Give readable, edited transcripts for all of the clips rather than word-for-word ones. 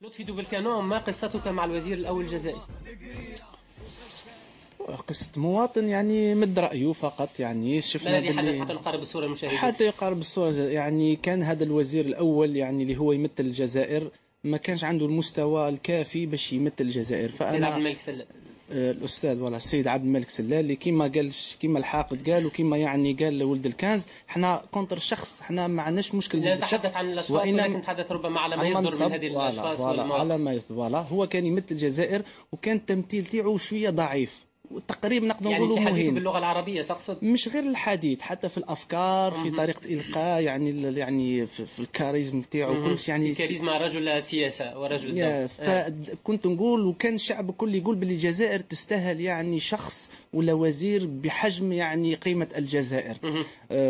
لطفي دوبلكانون، ما قصتك مع الوزير الأول الجزائري؟ قصة مواطن يعني مد رأيه فقط، يعني ما شفنا الذي حدث حتى باللي نقارب الصورة للمشاهدين؟ حتى يقارب الصورة. يعني كان هذا الوزير الأول يعني اللي هو يمثل الجزائر ما كانش عنده المستوى الكافي باش يمثل الجزائر. سيد عبد فأنا الملك سلام. الأستاذ ولا السيد عبد الملك سلال اللي كيما قالش، كيما الحاقد قال وكيما يعني قال ولد الكنز، حنا كونتر الشخص، حنا ما عندناش مشكل لا ضد الشخص، نتحدث عن الأشخاص وإنما ولكن نتحدث ربما على ما عن يصدر من منصب. هذه الأشخاص على والمواقف. ما يصدر. هو كان يمثل الجزائر وكان التمثيل تاعو شويه ضعيف، تقريبا نقدر يعني نقولوا في حديثه مهين. باللغة العربية تقصد؟ مش غير الحديث، حتى في الافكار، في طريقه الالقاء، يعني في الكاريزم تاعو كلش في يعني كاريزما رجل سياسة ورجل دولة. فكنت نقول، وكان الشعب الكل يقول باللي الجزائر تستاهل يعني شخص ولا وزير بحجم يعني قيمه الجزائر.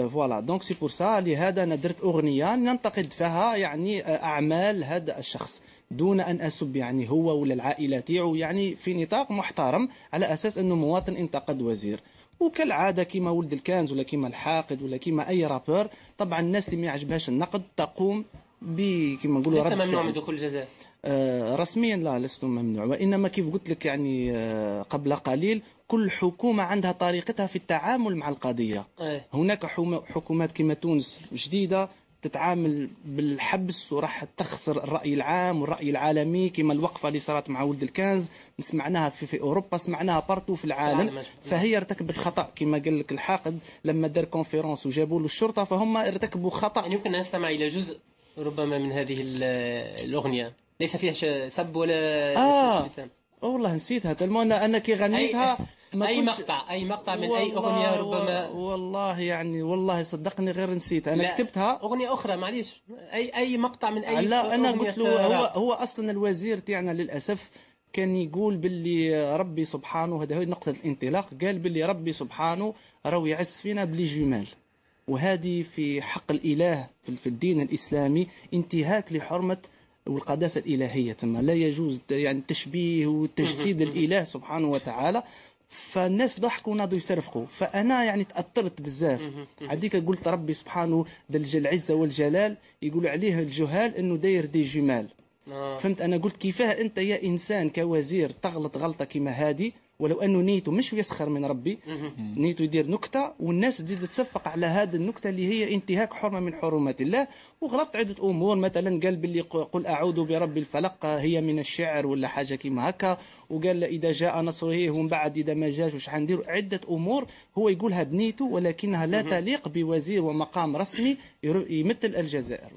فوالا دونك سي بور سا، لهذا انا درت اغنيه ننتقد فيها يعني اعمال هذا الشخص دون ان اسب يعني هو ولا العائله تاعو، يعني في نطاق محترم على اساس انه مواطن انتقد وزير. وكالعاده كيما ولد الكنز ولا كيما الحاقد ولا كيما اي رابور، طبعا الناس اللي ما يعجبهاش النقد تقوم كيما نقولوا لست رد ممنوع من فعل. دخول الجزائر؟ رسميا لا، لست ممنوع، وانما كيف قلت لك يعني قبل قليل، كل حكومه عندها طريقتها في التعامل مع القضيه. هناك حكومات كيما تونس جديده تتعامل بالحبس وراح تخسر الرأي العام والرأي العالمي، كما الوقفة اللي صارت مع ولد الكنز سمعناها في أوروبا، سمعناها بارتو في العالم. فهي ارتكبت خطأ كما قال لك الحاقد لما دار كونفيرونس وجابوا له الشرطة، فهم ارتكبوا خطأ. يعني يمكن أن نستمع إلى جزء ربما من هذه الأغنية، ليس فيها سب ولا شتام. والله نسيتها تلمو، أنا كي غنيتها ما أي كنتش. مقطع، أي مقطع من أي أغنية ربما. والله يعني والله صدقني غير نسيت، أنا كتبتها أغنية أخرى معليش، أي مقطع من أي لا أنا أغنية قلت له هو أصلا الوزير تاعنا للأسف كان يقول باللي ربي سبحانه، هذا هو نقطة الانطلاق، قال باللي ربي سبحانه راهو يعز فينا بلي جمال، وهذه في حق الإله في الدين الإسلامي انتهاك لحرمة والقداسة الإلهية، تما لا يجوز يعني تشبيه وتجسيد الإله سبحانه وتعالى. فالناس ضحكوا وناضوا يصرفقوا، فأنا يعني تأثرت بزاف. هذيك قلت ربي سبحانه ذا العزة والجلال يقول عليه الجهال أنه داير دي جمال. فهمت؟ أنا قلت كيفاه أنت يا إنسان كوزير تغلط غلطة كما هذه، ولو أنه نيته مش يسخر من ربي، نيته يدير نكتة والناس تزيد تصفق على هذه النكتة اللي هي انتهاك حرمة من حرمات الله. وغلطت عدة أمور، مثلا قال باللي قل أعوذ برب الفلق هي من الشعر ولا حاجة كيما هكا، وقال إذا جاء نصره ومن بعد إذا ما جاش وش حندير، عدة أمور هو يقولها بنيته ولكنها لا تليق بوزير ومقام رسمي يمثل الجزائر.